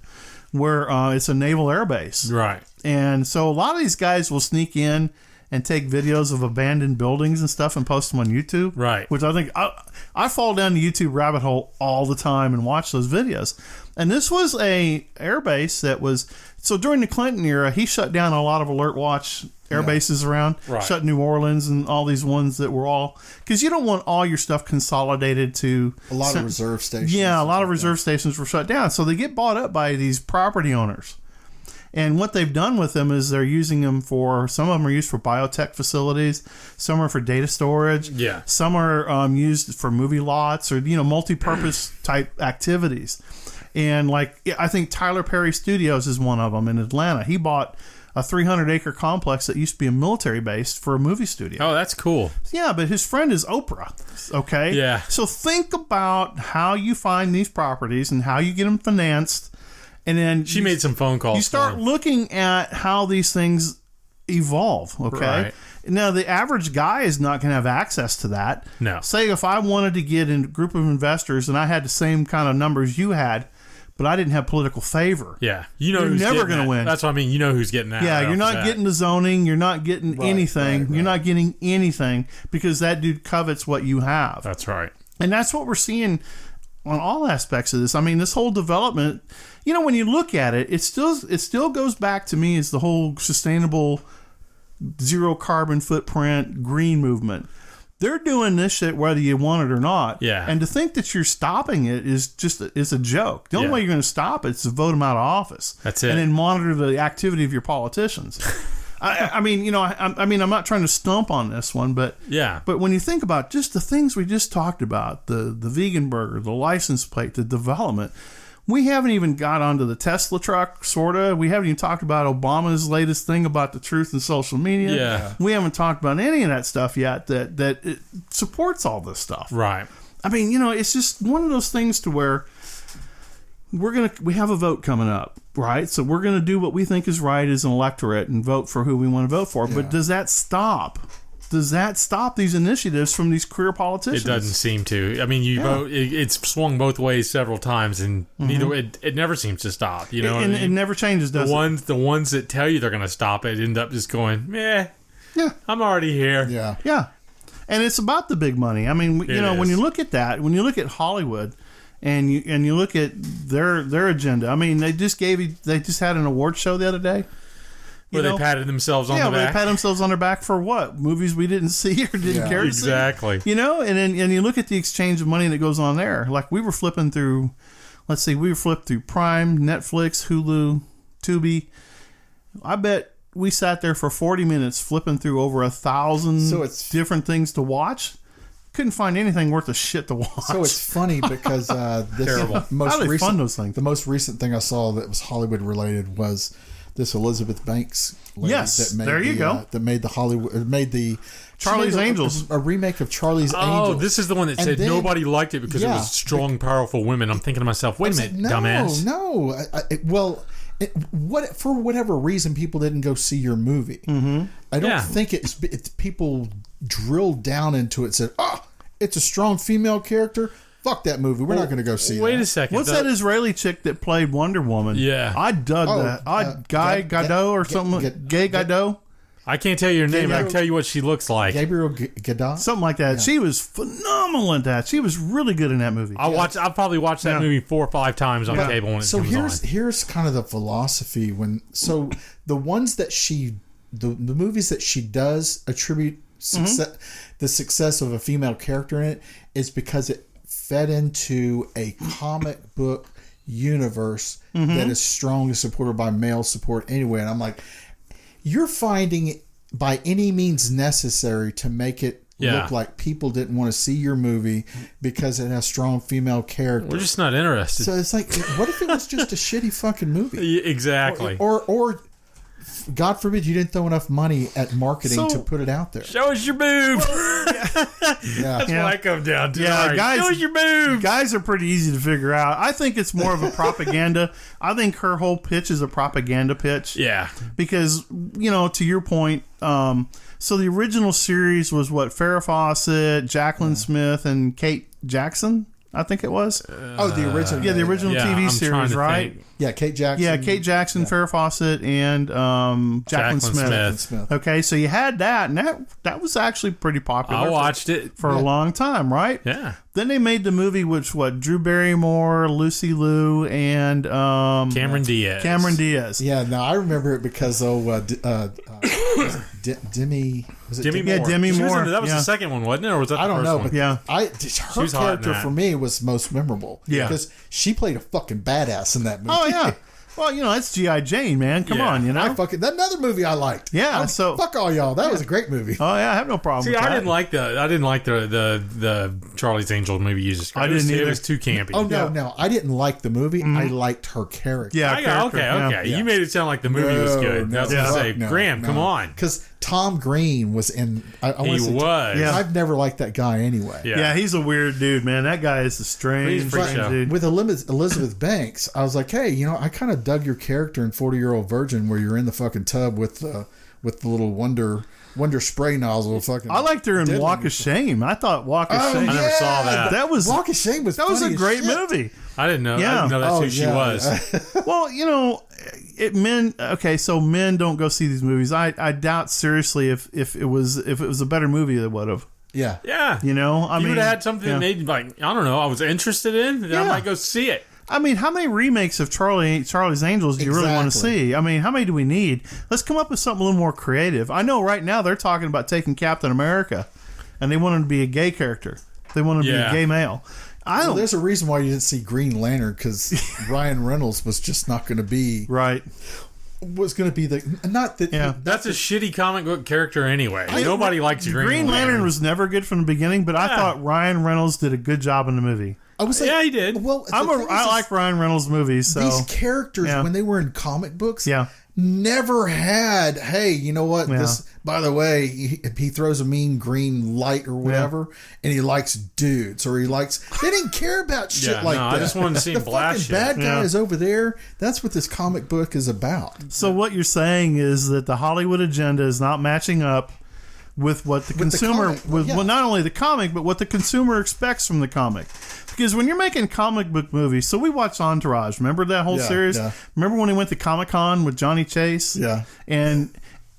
where it's a naval air base, Right. and so a lot of these guys will sneak in and take videos of abandoned buildings and stuff and post them on YouTube. Right. Which I think I fall down the YouTube rabbit hole all the time and watch those videos. And this was a air base that was, so during the Clinton era, he shut down a lot of Alert Watch air bases around, Right. shut New Orleans and all these ones that were all, because you don't want all your stuff consolidated to A lot of reserve stations. yeah, a lot of reserve stations were shut down. So they get bought up by these property owners. And what they've done with them is they're using them some of them are used for biotech facilities, some are for data storage, Yeah. some are used for movie lots or, multi-purpose type activities. And like, I think Tyler Perry Studios is one of them in Atlanta. He bought a 300-acre complex that used to be a military base for a movie studio. Oh, that's cool. Yeah, but his friend is Oprah. Okay. Yeah. So think about how you find these properties and how you get them financed, and then She made some phone calls. you start for him. looking at how these things evolve. Okay. Right. Now the average guy is not going to have access to that. No. Say if I wanted to get in a group of investors and I had the same kind of numbers you had, but I didn't have political favor. Yeah, you know You're who's never getting gonna that. win. That's what I mean. You know who's getting that. Yeah, right you're off not the bat. getting the zoning. You're not getting anything. right. You're not getting anything because that dude covets what you have. That's right. And that's what we're seeing on all aspects of this. I mean, this whole development, you know, when you look at it, it still goes back to me as the whole sustainable zero carbon footprint green movement. They're doing this shit whether you want it or not. Yeah. And to think that you're stopping it is a joke. The only Yeah. way you're going to stop it is to vote them out of office. That's it. And then monitor the activity of your politicians. I mean, you know, I mean, I'm not trying to stump on this one, but Yeah. But when you think about just the things we just talked about, the vegan burger, the license plate, the development, we haven't even got onto the Tesla truck, sort of. We haven't even talked about Obama's latest thing about the truth in social media. Yeah. We haven't talked about any of that stuff yet that it supports all this stuff. Right. I mean, you know, it's just one of those things to where we have a vote coming up, right? So we're going to do what we think is right as an electorate and vote for who we want to vote for. But does that stop? Does that stop these initiatives from these career politicians? It doesn't seem to. I mean, you vote. It's swung both ways several times, and neither it never seems to stop. You know, what I And mean? it never changes, does it? The ones that tell you they're going to stop it end up just going, yeah, I'm already here. Yeah. Yeah. And it's about the big money. I mean, you know, when is. you look at that, when you look at Hollywood and you look at their agenda, I mean, they just had an award show the other day. Where they patted themselves on the where back. they pat themselves on their back for what? Movies we didn't see or didn't care to see. Exactly. You know, and you look at the exchange of money that goes on there. Like we were flipping through, let's see, we flipped through Prime, Netflix, Hulu, Tubi. I bet we sat there for 40 minutes flipping through over 1,000 different things to watch. Couldn't find anything worth a shit to watch. So it's funny because this Terrible. How do they fund those things? The most recent thing I saw that was Hollywood related was this Elizabeth Banks lady Yes, that made there you go. That made the Charlie's she made Angels. a remake of Charlie's Oh, Angels. this is the one that And said then- nobody liked it because it was strong, powerful women. I'm thinking to myself, wait a minute, dumbass. No. For whatever reason, people didn't go see your movie. Mm-hmm. I don't think it's people drilled down into it and said, "Oh, it's a strong female character. Fuck that movie. We're not going to go see Wait that." a second. What's that Israeli chick that played Wonder Woman? Yeah. I dug that. Guy Gadot or something. Gay Gadot? I can't tell you her name, but I can tell you what she looks like. Gabriel Gadot? Something like that. Yeah. She was phenomenal in that. She was really good in that movie. I'll probably watch that movie 4 or 5 times on cable when it comes on. So here's kind of the philosophy the ones that the movies that she does attribute the success of a female character in it is because it fed into a comic book universe that is strongly supported by male support anyway. And I'm like, you're finding it by any means necessary to make it look like people didn't want to see your movie because it has strong female characters. We're just not interested. So it's like, what if it was just a shitty fucking movie? Yeah, exactly. Or God forbid you didn't throw enough money at marketing to put it out there. Show us your boob. That's what I come down to. Yeah, All right, guys, show us your boob. Guys are pretty easy to figure out. I think it's more of a propaganda. I think her whole pitch is a propaganda pitch. Yeah. Because, you know, to your point, so the original series was what? Farrah Fawcett, Jacqueline Smith, and Kate Jackson, I think it was. The original. Yeah, the original TV I'm trying series, to right? think. Yeah, Kate Jackson. Yeah, Kate Jackson, Farrah Fawcett, and Jacqueline Smith. Okay, so you had that, and that was actually pretty popular. I watched it for a long time, right? Yeah. Then they made the movie, which Drew Barrymore, Lucy Liu, and Cameron Diaz. Cameron Diaz. Yeah, no, I remember it because Demi. Was it Demi Demi? Moore. Demi She was Moore, in it. That was the second one, wasn't it? Or was that the I don't first know, one? but Yeah. her was hot in character that. for me was most memorable. Yeah. because she played a fucking badass in that movie. Oh yeah. Well, that's G.I. Jane, man. Come Yeah. on, That another movie I liked. Yeah, so- fuck all y'all. That was a great movie. Oh yeah, I have no problem. See, with I that. didn't like the Charlie's Angels movie you just. I didn't It either. was too campy. Oh no, I didn't like the movie. I liked her character. Yeah, I got, character, okay. yeah. You made it sound like the movie was good. That's what I say. Graham, come on. Because Tom Green was in. I He wanna say- was. Yeah. I've never liked that guy anyway. Yeah, he's a weird dude, man. That guy is a strange, He's a freak strange show. dude. With Elizabeth Banks, I was like, hey, I kind of dug your character in 40-Year-Old Virgin, where you're in the fucking tub with the little Wonder spray nozzle. Fucking. I liked her in diddling. Walk of Shame. I thought Walk of Shame. I never saw that. That was Walk of Shame was. that was funny a as great shit. movie. I didn't know. Yeah. I didn't know that's who she yeah. was. Well, men. Okay, so men don't go see these movies. I doubt seriously if it was a better movie, they would have. Yeah. Yeah. I You mean, would have had something that made like I don't know. I was interested in. Then I Yeah. might go see it. I mean, how many remakes of Charlie's Angels do you really want to Exactly. see? I mean, how many do we need? Let's come up with something a little more creative. I know right now they're talking about taking Captain America, and they want him to be a gay character. They want him to be a gay male. I Well, don't. there's a reason why you didn't see Green Lantern, because Ryan Reynolds was just not going to be. Right. Was going to be the not that. Yeah. That's a shitty comic book character anyway. Nobody likes Green Lantern was never good from the beginning, but I Yeah. thought Ryan Reynolds did a good job in the movie. I was like, Yeah, he did. Well, the I thing is, like Ryan Reynolds movies, so these characters yeah. when they were in comic books. Yeah. Never had, hey, you know what? Yeah. This, by the way, he throws a mean green light or whatever, and he likes dudes, or he likes. They didn't care about shit Yeah, like no, that. I just wanted to see him the blast fucking bad shit. guy Yeah. is over there. That's what this comic book is about. So what you're saying is that the Hollywood agenda is not matching up with what the consumer, comic, yeah. well, not only the comic, but what the consumer expects from the comic. Because when you're making comic book movies, so we watched Entourage. Remember that whole Yeah, series? yeah. Remember when he went to Comic-Con with Johnny Chase? Yeah. And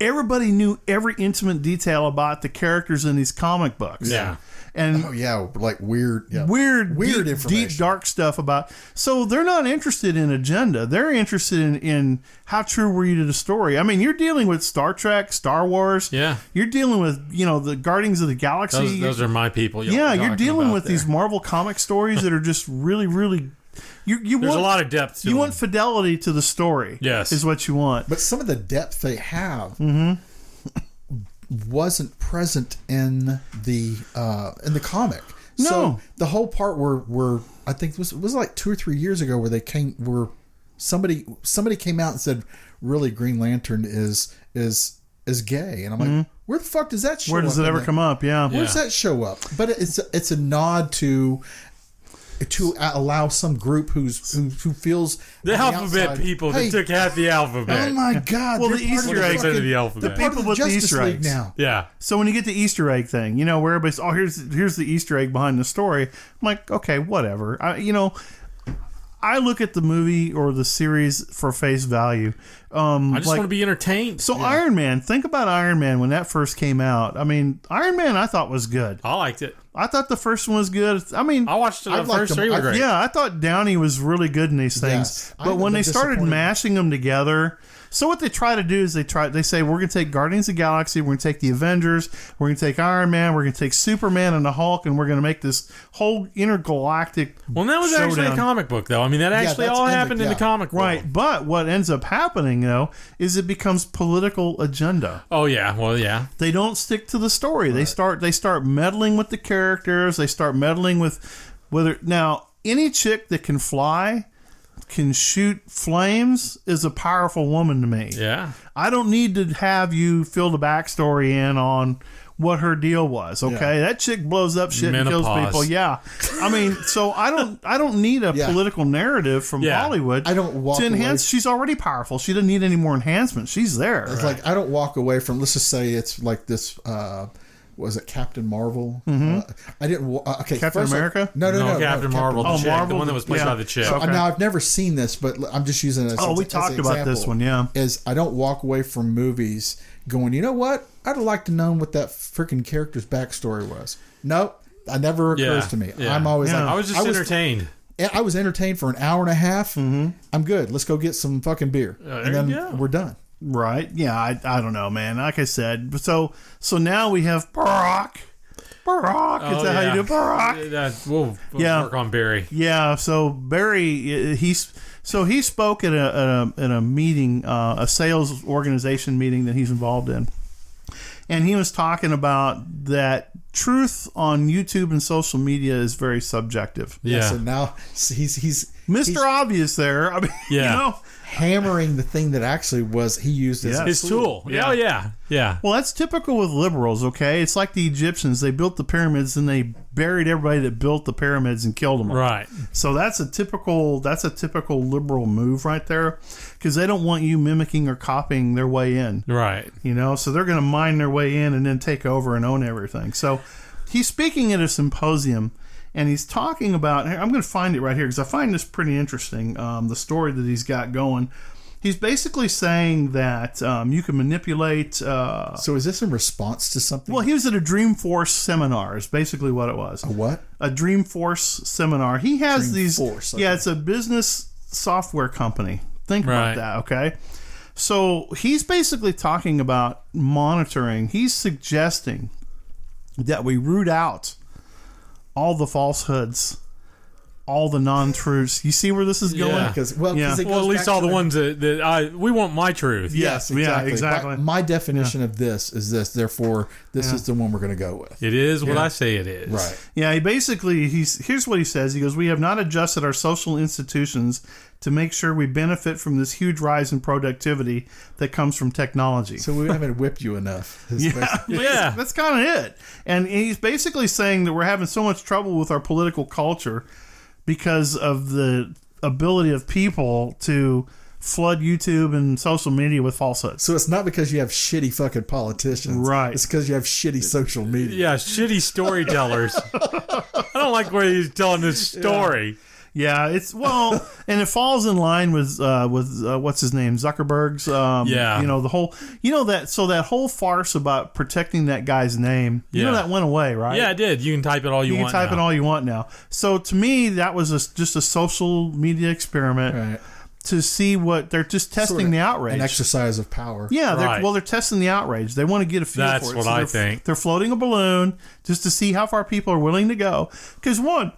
everybody knew every intimate detail about the characters in these comic books. Yeah. And Oh yeah, like weird, yeah. weird deep information. dark stuff about. So they're not interested in agenda. They're interested in how true were you to the story. I mean, you're dealing with Star Trek, Star Wars. Yeah. You're dealing with the Guardians of the Galaxy. Those are my people. yeah, you're dealing with these. these Marvel comic stories that are just really, really. You There's want a lot of depth to you them. want fidelity to the story. Yes. is what you want. But some of the depth they have wasn't present in the comic. No. So the whole part where I think it was like 2 or 3 years ago where somebody came out and said, really, Green Lantern is gay, and I'm like, where the fuck does that show up? Where does it in ever the- come up? Yeah. Where does that show up? But it's a nod to allow some group who feels the on alphabet outside, people hey, that took half the alphabet. oh my god! Well, they're the part of Easter egg- fucking- 100% of the alphabet. They're part People of the with the Justice Easter League eggs. now. Yeah. So when you get the Easter egg thing, where everybody's, here's the Easter egg behind the story. I'm like, okay, whatever. I look at the movie or the series for face value. I just want to be entertained. So Iron Man, think about Iron Man when that first came out. I mean, Iron Man I thought was good. I liked it. I thought the first one was good. I mean, I watched the I've liked first them. three. Were I've- great. yeah, I thought Downey was really good in these things. Yes. But when I've they been started disappointed. mashing them together, so what they try to do is they say we're going to take Guardians of the Galaxy, we're going to take the Avengers, we're going to take Iron Man, we're going to take Superman and the Hulk, and we're going to make this whole intergalactic Well, that was actually a showdown. comic book, though. I mean, that actually that's all in the- happened in the yeah. comic world. Right, but what ends up happening though is it becomes political agenda. Oh yeah. Well, yeah. They don't stick to the story. They start meddling with the characters. They start meddling with whether now any chick that can fly, can shoot flames is a powerful woman to me. Yeah. I don't need to have you fill the backstory in on what her deal was. Okay, that chick blows up shit and kills Menopause. people. Yeah, I mean, so I don't need a Yeah. political narrative from Yeah. Hollywood. I don't walk to enhance. away- She's already powerful. She doesn't need any more enhancement. She's there. It's like I don't walk away from. Let's just say it's like this. Was it Captain Marvel? I didn't. Okay, Captain first America? No, Captain Marvel, the Oh, chick, Marvel, the one that was played yeah. by the chick. So- Okay. Now I've never seen this, but I'm just using it as Oh, we as talked an about this example, one, yeah. Is I don't walk away from movies going, you know what? I'd like to know what that freaking character's backstory was. Nope, that never occurs to me. Yeah. I'm always Yeah. like, I was just entertained. I was entertained for an hour and a half. Mm-hmm. I'm good. Let's go get some fucking beer, there and then you go. we're done. Right. Yeah, I don't know, man. Like I said, so now we have Barack. Is that how you do Barack? We'll Yeah. work on Barry. Yeah, so Barry, So he spoke at a meeting, a sales organization meeting that he's involved in, and he was talking about that truth on YouTube and social media is very subjective. Yeah. So now he's Mr. Obvious there. I mean, Yeah. you know. hammering the thing that actually was he used as Yeah. a His tool. Yeah. Oh, yeah. Yeah. Well, that's typical with liberals, okay? It's like the Egyptians. They built the pyramids and they buried everybody that built the pyramids and killed them. Right. So that's a typical liberal move right there, because they don't want you mimicking or copying their way in. Right. You know, so they're going to mine their way in and then take over and own everything. So he's speaking at a symposium, and he's talking about, I'm going to find it right here because I find this pretty interesting, the story that he's got going. He's basically saying that you can manipulate. So is this in response to something? Well, he was at a Dreamforce seminar, is basically what it was. A what? A Dreamforce seminar. He has Dreamforce, okay. Yeah, it's a business software company. Think Right. about that, okay? So he's basically talking about monitoring. He's suggesting that we root out all the falsehoods, all the non-truths. You see where this is going? Yeah. Because Yeah. it Well, at goes least back all to the ones that we want my truth. Yes, Yeah, exactly. exactly. My definition of this is this. Therefore, this is the one we're going to go with. It is what I say it is. Right. Yeah, here's what he says. He goes, "We have not adjusted our social institutions to make sure we benefit from this huge rise in productivity that comes from technology." So we haven't whipped you enough. Yeah. That's kind of it. And he's basically saying that we're having so much trouble with our political culture because of the ability of people to flood YouTube and social media with falsehoods. So it's not because you have shitty fucking politicians. Right. It's because you have shitty social media. Yeah, shitty storytellers. I don't like where he's telling this story. Yeah, it's and it falls in line with what's his name, Zuckerberg's. Yeah. You know that whole farce about protecting that guy's name. You know Yeah. that went away, right? Yeah, it did. You can type it all you, You can want. type now. it all you want now. So to me, that was just a social media experiment Right. to see what they're just testing Sort of the outrage. An exercise of power. Yeah, Right. they're testing the outrage. They want to get a feel That's for it. what I they're- think. They're floating a balloon just to see how far people are willing to go. Because one,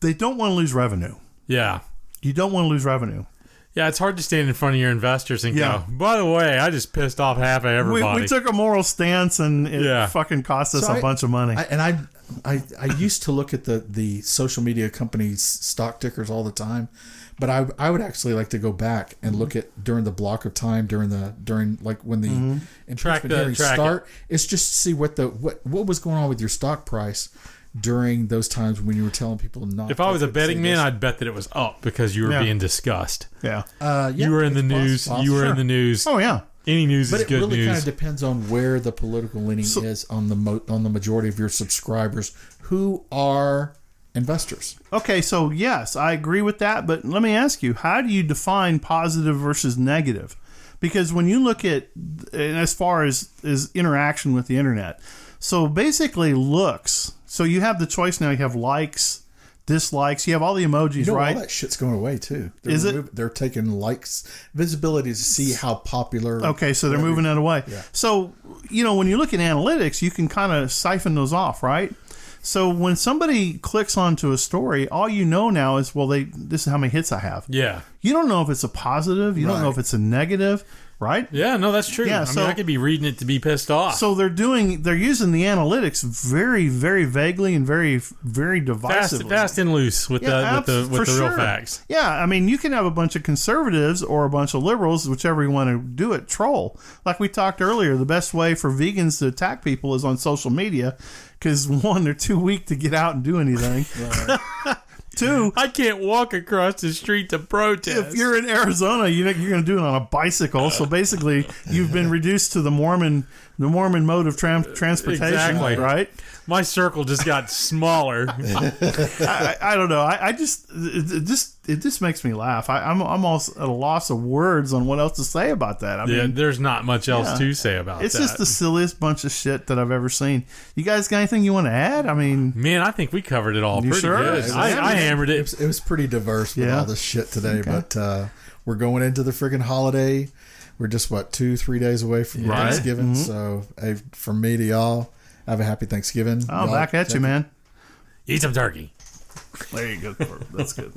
they don't want to lose revenue. Yeah. You don't want to lose revenue. Yeah, it's hard to stand in front of your investors and Yeah. go, by the way, I just pissed off half of everybody. We took a moral stance and it Yeah. fucking cost us So a bunch of money. I used to look at the social media companies' stock tickers all the time, but I would actually like to go back and look at during the block of time during like when the impeachment hearings start. It's just to see what was going on with your stock price during those times when you were telling people not. If I was a betting say man, this. I'd bet that it was up because you were Yeah. being discussed. yeah. Yeah, You were in the it's news. possible. You were Sure. in the news. Oh, yeah. Any news But is it good really kind news. of depends on where the political leaning is on the majority of your subscribers who are investors. Okay, so yes, I agree with that. But let me ask you, how do you define positive versus negative? Because when you look at, and as far as interaction with the internet, so basically looks. So you have the choice now. You have likes, dislikes. You have all the emojis, You know, right? all that shit's going away too. Is it? They're taking likes, visibility to see how popular. Okay, so they're moving that away. Yeah. So, when you look at analytics, you can kind of siphon those off, right? So when somebody clicks onto a story, all you know now is, this is how many hits I have. Yeah. You don't know if it's a positive. You don't know Right. if it's a negative, right? Yeah, no, that's true. Yeah, I so- mean, I could be reading it to be pissed off. So they're using the analytics very, very vaguely and very, very divisively. fast and loose with the for real sure. facts. Yeah, I mean, you can have a bunch of conservatives or a bunch of liberals, whichever you want to do it, troll. Like we talked earlier, the best way for vegans to attack people is on social media because, one, they're too weak to get out and do anything. Two, I can't walk across the street to protest. if you're in Arizona, you're going to do it on a bicycle. So basically, you've been reduced to the Mormon mode of transportation, Exactly. right? My circle just got smaller. I don't know. It just makes me laugh. I'm almost at a loss of words on what else to say about that. I Yeah, mean, there's not much else Yeah. to say about it's that. just the silliest bunch of shit that I've ever seen. You guys got anything you want to add? I mean, Man, I think we covered it all You pretty sure? good. Yeah, I hammered it. It was pretty diverse with Yeah. all this shit today, Okay. but we're going into the friggin' holiday. We're just 2-3 days away from Right. Thanksgiving. So, hey, from me to y'all, have a happy Thanksgiving. oh, Y'all back at you, man. Eat some turkey. There you go. That's good.